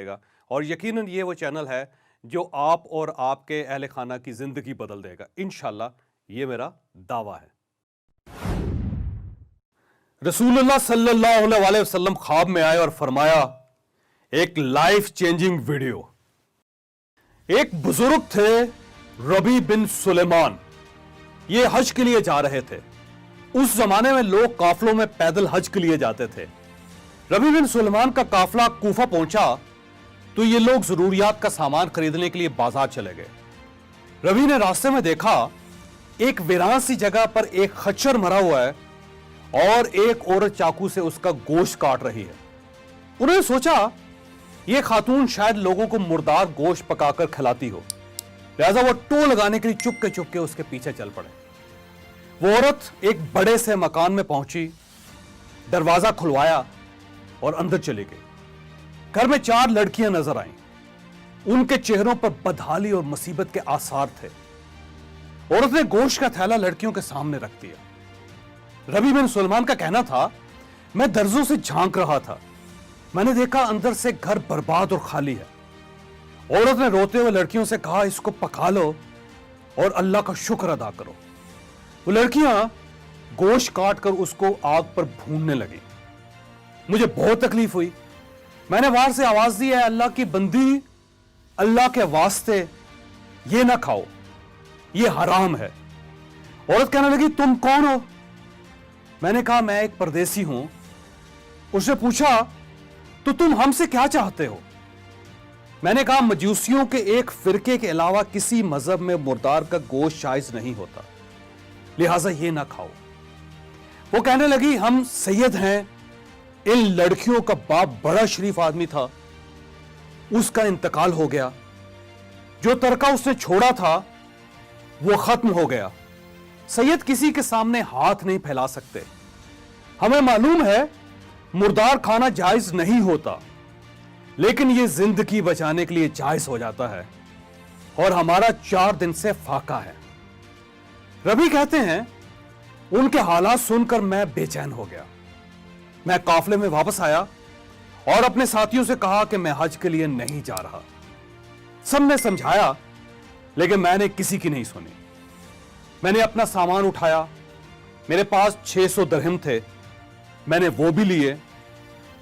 گا اور یقیناً یہ وہ چینل ہے جو آپ اور آپ کے اہل خانہ کی زندگی بدل دے گا انشاءاللہ، یہ میرا دعویٰ ہے۔ رسول اللہ صلی اللہ علیہ وسلم خواب میں آئے اور فرمایا ایک لائف چینجنگ ویڈیو۔ ایک بزرگ تھے ربی بن سلیمان، یہ حج کے لیے جا رہے تھے۔ اس زمانے میں لوگ قافلوں میں پیدل حج کے لیے جاتے تھے۔ ربی بن سلیمان کا قافلہ کوفہ پہنچا تو یہ لوگ ضروریات کا سامان خریدنے کے لیے بازار چلے گئے۔ ربی نے راستے میں دیکھا ایک ویران سی جگہ پر ایک خچر مرا ہوا ہے اور ایک عورت چاقو سے اس کا گوشت کاٹ رہی ہے۔ انہوں نے سوچا یہ خاتون شاید لوگوں کو مردار گوشت پکا کر کھلاتی ہو، لہذا وہ ٹو لگانے کے لیے چپ کے اس کے پیچھے چل پڑے۔ وہ عورت ایک بڑے سے مکان میں پہنچی، دروازہ کھلوایا اور اندر چلی گئی۔ گھر میں 4 لڑکیاں نظر آئیں، ان کے چہروں پر بدحالی اور مصیبت کے آثار تھے۔ عورت نے گوشت کا تھیلا لڑکیوں کے سامنے رکھ دیا۔ ربی بن سلیمان کا کہنا تھا میں درزوں سے جھانک رہا تھا، میں نے دیکھا اندر سے گھر برباد اور خالی ہے۔ عورت نے روتے ہوئے لڑکیوں سے کہا اس کو پکا لو اور اللہ کا شکر ادا کرو۔ وہ لڑکیاں گوشت کاٹ کر اس کو آگ پر بھوننے لگی۔ مجھے بہت تکلیف ہوئی، میں نے باہر سے آواز دی ہے اللہ کی بندی، اللہ کے واسطے یہ نہ کھاؤ، یہ حرام ہے۔ عورت کہنے لگی تم کون ہو؟ میں نے کہا میں ایک پردیسی ہوں۔ اس نے پوچھا تو تم ہم سے کیا چاہتے ہو؟ میں نے کہا مجوسیوں کے ایک فرقے کے علاوہ کسی مذہب میں مردار کا گوشت جائز نہیں ہوتا، لہٰذا یہ نہ کھاؤ۔ وہ کہنے لگی ہم سید ہیں، ان لڑکیوں کا باپ بڑا شریف آدمی تھا، اس کا انتقال ہو گیا، جو ترکہ اس نے چھوڑا تھا وہ ختم ہو گیا، سید کسی کے سامنے ہاتھ نہیں پھیلا سکتے، ہمیں معلوم ہے مردار کھانا جائز نہیں ہوتا، لیکن یہ زندگی بچانے کے لیے جائز ہو جاتا ہے اور ہمارا 4 دن سے فاقہ ہے۔ ربی کہتے ہیں ان کے حالات سن کر میں بے چین ہو گیا۔ میں قافلے میں واپس آیا اور اپنے ساتھیوں سے کہا کہ میں حج کے لیے نہیں جا رہا۔ سب نے سمجھایا لیکن میں نے کسی کی نہیں سنی۔ میں نے اپنا سامان اٹھایا، میرے پاس 600 درہم تھے، میں نے وہ بھی لیے۔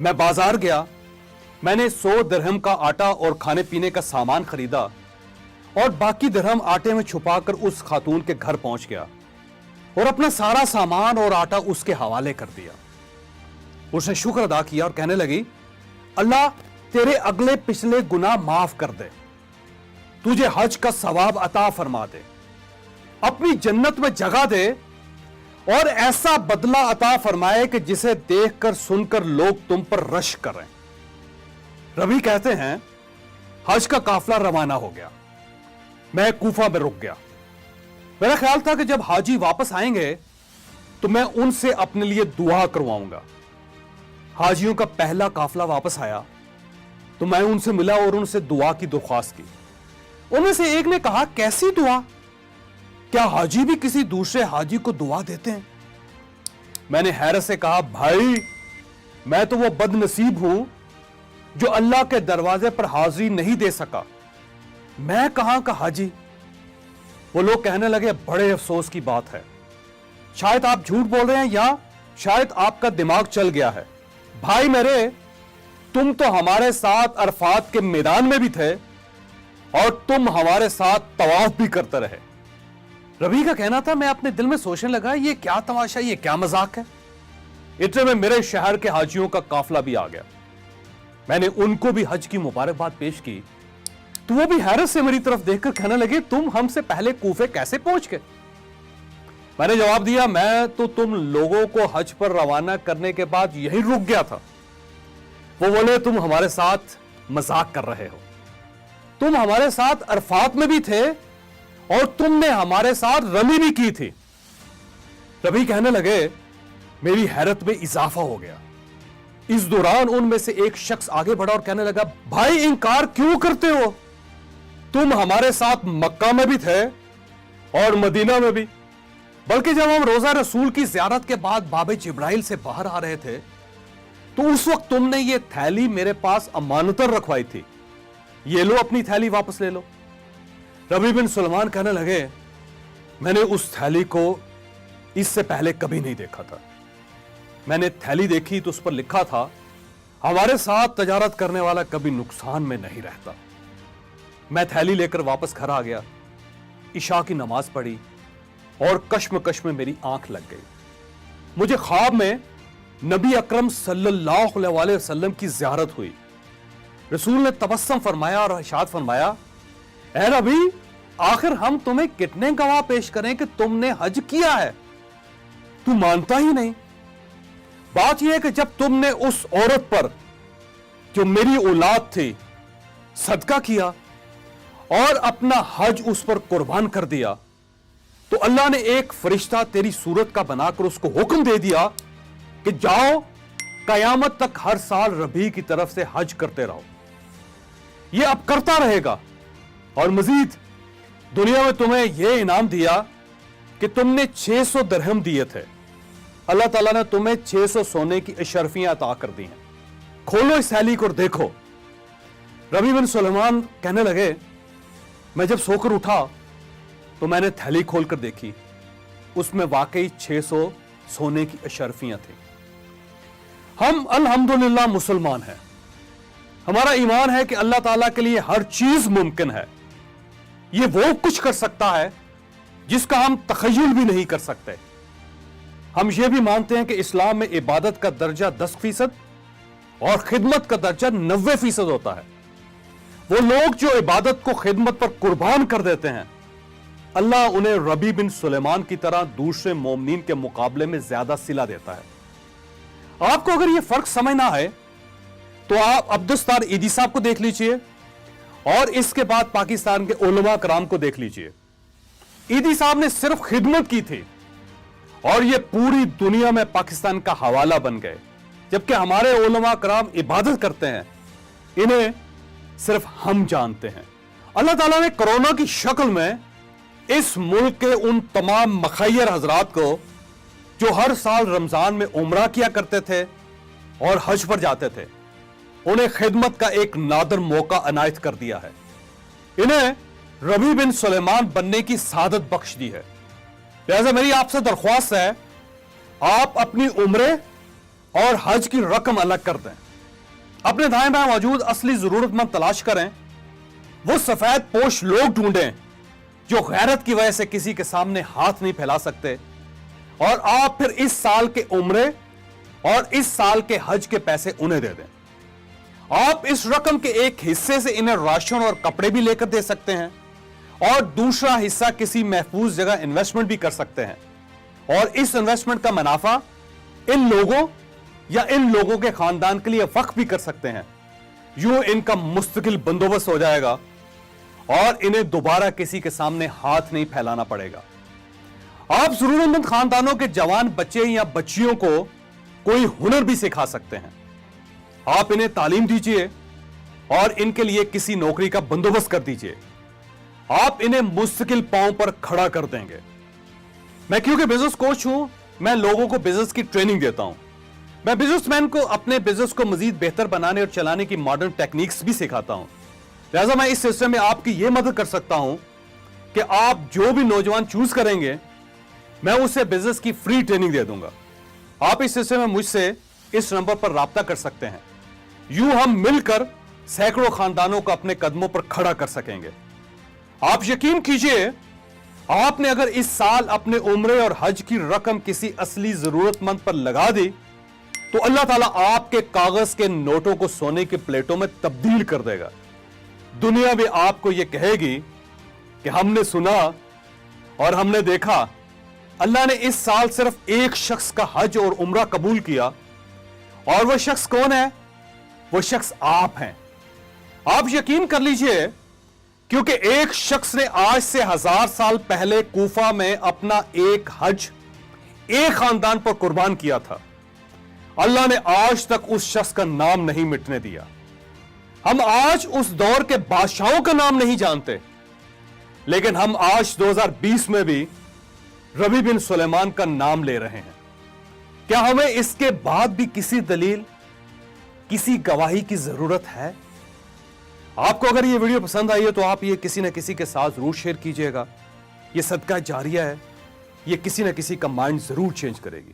میں بازار گیا، میں نے 100 درہم کا آٹا اور کھانے پینے کا سامان خریدا اور باقی درہم آٹے میں چھپا کر اس خاتون کے گھر پہنچ گیا اور اپنا سارا سامان اور آٹا اس کے حوالے کر دیا۔ اس نے شکر ادا کیا اور کہنے لگی اللہ تیرے اگلے پچھلے گناہ معاف کر دے، تجھے حج کا ثواب عطا فرما دے، اپنی جنت میں جگہ دے اور ایسا بدلہ عطا فرمائے کہ جسے دیکھ کر سن کر لوگ تم پر رشک کریں۔ ربی کہتے ہیں حج کا قافلہ روانہ ہو گیا، میں کوفہ میں رک گیا۔ میرا خیال تھا کہ جب حاجی واپس آئیں گے تو میں ان سے اپنے لیے دعا کرواؤں گا۔ حاجیوں کا پہلا قافلہ واپس آیا تو میں ان سے ملا اور ان سے دعا کی درخواست کی۔ ان میں سے ایک نے کہا کیسی دعا؟ کیا حاجی بھی کسی دوسرے حاجی کو دعا دیتے ہیں؟ میں نے حیرت سے کہا بھائی میں تو وہ بد نصیب ہوں جو اللہ کے دروازے پر حاضری نہیں دے سکا، میں کہاں کا حاجی؟ وہ لوگ کہنے لگے بڑے افسوس کی بات ہے، شاید آپ جھوٹ بول رہے ہیں یا شاید آپ کا دماغ چل گیا ہے۔ بھائی میرے تم تو ہمارے ساتھ عرفات کے میدان میں بھی تھے اور تم ہمارے ساتھ طواف بھی کرتے رہے۔ ربی کا کہنا تھا میں اپنے دل میں سوچنے لگا یہ کیا تماشا، یہ کیا مذاق ہے۔ اتنے میں میرے شہر کے حاجیوں کا قافلہ بھی آ گیا، میں نے ان کو بھی حج کی مبارکباد پیش کی تو وہ بھی حیرت سے میری طرف دیکھ کر کہنے لگے تم ہم سے پہلے کوفے کیسے پہنچ گئے؟ میں نے جواب دیا میں تو تم لوگوں کو حج پر روانہ کرنے کے بعد یہی رک گیا تھا۔ وہ بولے تم ہمارے ساتھ مذاق کر رہے ہو، تم ہمارے ساتھ عرفات میں بھی تھے اور تم نے ہمارے ساتھ رمی بھی کی تھی۔ ربی کہنے لگے میری حیرت میں اضافہ ہو گیا۔ اس دوران ان میں سے ایک شخص آگے بڑھا اور کہنے لگا بھائی انکار کیوں کرتے ہو؟ تم ہمارے ساتھ مکہ میں بھی تھے اور مدینہ میں بھی، بلکہ جب ہم روزہ رسول کی زیارت کے بعد باب جبرائیل سے باہر آ رہے تھے तो उस वक्त तुमने ये थैली मेरे पास अमानतन रखवाई थी, ये लो अपनी थैली वापस ले लो। रबी बिन सुलेमान कहने लगे, मैंने उस थैली को इससे पहले कभी नहीं देखा था। मैंने थैली देखी तो उस पर लिखा था, हमारे साथ तजारत करने वाला कभी नुकसान में नहीं रहता। मैं थैली लेकर वापस घर आ गया, इशा की नमाज पढ़ी और कश्मकश में मेरी आंख लग गई। मुझे ख्वाब में नबी अकरम सल्लल्लाहु अलैहि वसल्लम की ज़ियारत हुई। रसूल ने तबस्सुम फरमाया और इरशाद फरमाया, ऐ नबी, आखिर हम तुम्हें कितने गवाह पेश करें कि तुमने हज किया है, तू मानता ही नहीं। बात यह है कि जब तुमने उस औरत पर जो मेरी औलाद थी सदका किया और अपना हज उस पर कुर्बान कर दिया, तो अल्लाह ने एक फरिश्ता तेरी सूरत का बनाकर उसको हुक्म दे दिया कि जाओ कयामत तक हर साल रबी की तरफ से हज करते रहो। यह अब करता रहेगा और मजीद दुनिया में तुम्हें यह इनाम दिया कि तुमने 600 दिरहम दिए थे, अल्लाह ताला ने तुम्हें 600 सोने की अशरफियां अता कर दी हैं। खोलो इस थैली को और देखो। रबी बिन सुलेमान कहने लगे, मैं जब सोकर उठा तो मैंने थैली खोलकर देखी, उसमें वाकई 600 सोने की अशरफियां थी। हम अल्हम्दुलिल्लाह मुसलमान हैं। हमारा ईमान है कि अल्लाह ताला के लिए हर चीज मुमकिन है। यह वो कुछ कर सकता है जिसका हम तखय्युल भी नहीं कर सकते। हम यह भी मानते हैं कि इस्लाम में इबादत का दर्जा 10% और खिदमत का दर्जा 90% होता है। वो लोग जो इबादत को खिदमत पर कुर्बान कर देते हैं, अल्लाह उन्हें रबी बिन सुलेमान की तरह दूसरे मोमिनीन के मुकाबले में ज्यादा सिला देता है। आपको अगर यह फर्क समझना है तो आप अब्दुस्तार ईदी साहब को देख लीजिए और इसके बाद पाकिस्तान के उलमा कराम को देख लीजिए। ईदी साहब ने सिर्फ खिदमत की थी और ये पूरी दुनिया में पाकिस्तान का हवाला बन गए, जबकि हमारे उलमा कराम इबादत करते हैं, इन्हें सिर्फ हम जानते हैं। अल्लाह ताला ने कोरोना की शक्ल में इस मुल्क के उन तमाम मखैयर हजरात को जो हर साल रमजान में उम्रा किया करते थे और हज पर जाते थे, उन्हें खिदमत का एक नादर मौका अनायत कर दिया है। इन्हें रबी बिन सुलेमान बनने की सादत बख्श दी है। लिहाजा मेरी आपसे दरख्वास्त है, आप अपनी उम्रे और हज की रकम अलग कर दें। अपने दाएं बाएं मौजूद असली जरूरतमंद तलाश करें। वो सफेद पोश लोग ढूंढें जो गैरत की वजह से किसी के सामने हाथ नहीं फैला सकते, और आप फिर इस साल के उम्रे और इस साल के हज के पैसे उन्हें दे दें। आप इस रकम के एक हिस्से से इन्हें राशन और कपड़े भी लेकर दे सकते हैं और दूसरा हिस्सा किसी महफूज जगह इन्वेस्टमेंट भी कर सकते हैं, और इस इन्वेस्टमेंट का मुनाफा इन लोगों या इन लोगों के खानदान के लिए वक्फ भी कर सकते हैं। यूं इनका मुस्तकिल बंदोबस्त हो जाएगा और इन्हें दोबारा किसी के सामने हाथ नहीं फैलाना पड़ेगा। आप जरूरतमंद खानदानों के जवान बच्चे या बच्चियों को कोई हुनर भी सिखा सकते हैं। आप इन्हें तालीम दीजिए और इनके लिए किसी नौकरी का बंदोबस्त कर दीजिए। आप इन्हें मुस्तकिल पांव पर खड़ा कर देंगे। मैं क्योंकि बिजनेस कोच हूं, मैं लोगों को बिजनेस की ट्रेनिंग देता हूं। मैं बिजनेसमैन को अपने बिजनेस को मजीद बेहतर बनाने और चलाने की मॉडर्न टेक्निक्स भी सिखाता हूं। लिहाजा मैं इस सिलसिले में आपकी यह मदद कर सकता हूं कि आप जो भी नौजवान चूज करेंगे, मैं उसे बिजनेस की फ्री ट्रेनिंग दे दूंगा। आप इस सिलसिले में मुझसे इस नंबर पर राब्ता कर सकते हैं। यूं हम मिलकर सैकड़ों खानदानों को अपने कदमों पर खड़ा कर सकेंगे। आप यकीन कीजिए, आपने अगर इस साल अपने उम्रे और हज की रकम किसी असली जरूरतमंद पर लगा दी तो अल्लाह ताला आपके कागज के नोटों को सोने की प्लेटों में तब्दील कर देगा। दुनिया भी आपको यह कहेगी कि हमने सुना और हमने देखा, अल्लाह ने इस साल सिर्फ एक शख्स का हज और उम्रा कबूल किया, और वह शख्स कौन है? वो शख्स आप हैं। आप यकीन कर लीजिए, क्योंकि एक शख्स ने आज से 1000 साल पहले कूफा में अपना एक हज एक खानदान पर कुर्बान किया था। अल्लाह ने आज तक उस शख्स का नाम नहीं मिटने दिया। हम आज उस दौर के बादशाहों का नाम नहीं जानते, लेकिन हम आज 2020 में भी रबी बिन सुलेमान का नाम ले रहे हैं। क्या हमें इसके बाद भी किसी दलील کسی گواہی کی ضرورت ہے؟ آپ کو اگر یہ ویڈیو پسند آئی ہے تو آپ یہ کسی نہ کسی کے ساتھ ضرور شیئر کیجئے گا. یہ صدقہ جاریہ ہے, یہ کسی نہ کسی کا مائنڈ ضرور چینج کرے گی.